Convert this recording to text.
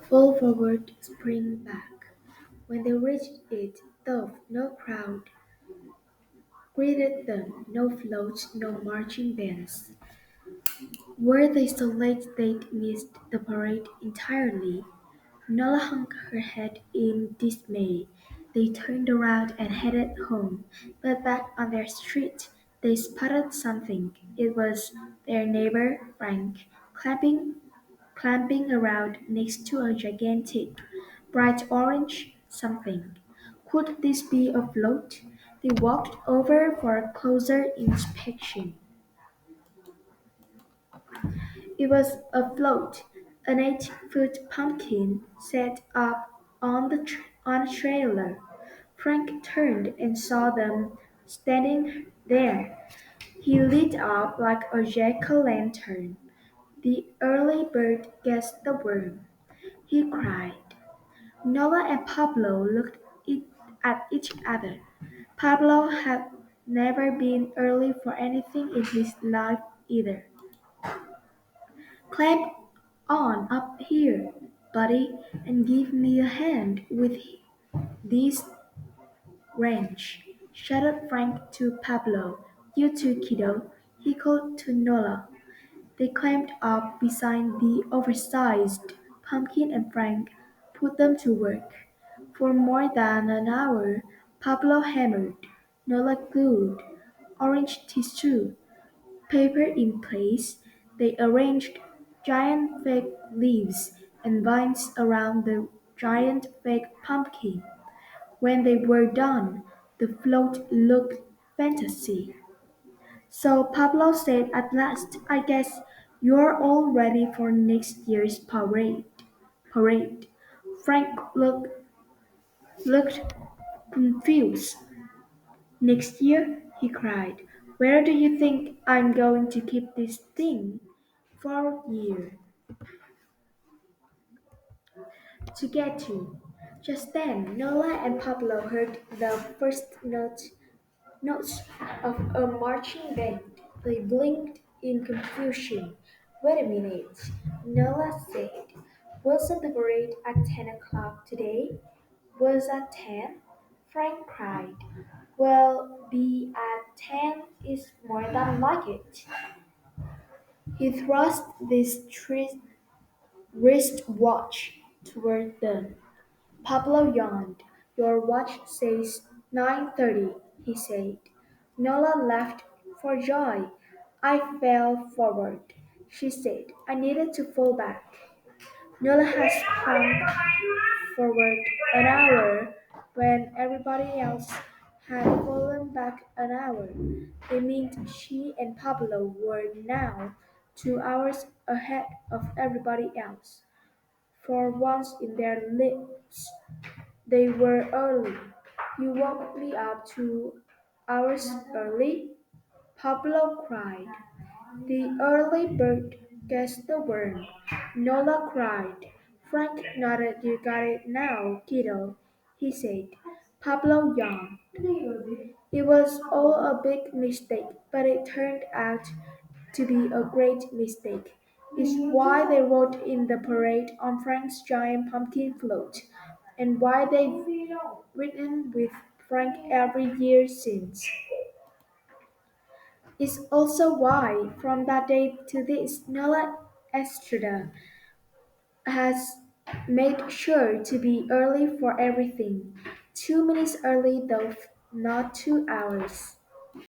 Fall forward, spring back. When they reached it, though no crowd greeted them, no floats, no marching bands. Were they so late they'd missed the parade entirely? Nola hung her head in dismay. They turned around and headed home, but back on their street they spotted something. It was their neighbor Frank, clamping around next to a gigantic, bright orange something. Could this be a float? They walked over for a closer inspection. It was a float, an 8-foot pumpkin set up on a trailer. Frank turned and saw them standing there. He lit up like a jack-o'-lantern. The early bird guessed the worm, he cried. Noah and Pablo looked at each other. Pablo had never been early for anything in his life either. Climb on up here, buddy, and give me a hand with this wrench, shouted Frank to Pablo. You too, kiddo, he called to Nola. They climbed up beside the oversized pumpkin and Frank put them to work. For more than an hour, Pablo hammered, Nola glued, orange tissue, paper in place. They arranged giant fake leaves and vines around the giant fake pumpkin. When they were done, the float looked fantasy. So Pablo said at last, I guess you're all ready for next year's parade. Frank looked confused. Next year? He cried. Where do you think I'm going to keep this thing? 4 years to get to. Just then, Nola and Pablo heard the first notes of a marching band. They blinked in confusion. Wait a minute, Nola said. Wasn't the parade at 10 o'clock today? Was at 10? Frank cried. Well, be at 10 is more than like it. He thrust this wristwatch toward them. Pablo yawned. Your watch says 9:30, he said. Nola laughed for joy. I fell forward, she said. I needed to fall back. Nola has hung forward an hour when everybody else had fallen back an hour. It meant she and Pablo were now 2 hours ahead of everybody else. For once in their lives, they were early. You woke me up 2 hours early? Pablo cried. The early bird gets the worm. Nola cried. Frank nodded. You got it now, kiddo, he said. Pablo yawned. It was all a big mistake, but it turned out to be a great mistake. It's why they rode in the parade on Frank's giant pumpkin float, and why they've ridden with Frank every year since. It's also why, from that day to this, Nola Estrada has made sure to be early for everything. 2 minutes early, though, not 2 hours.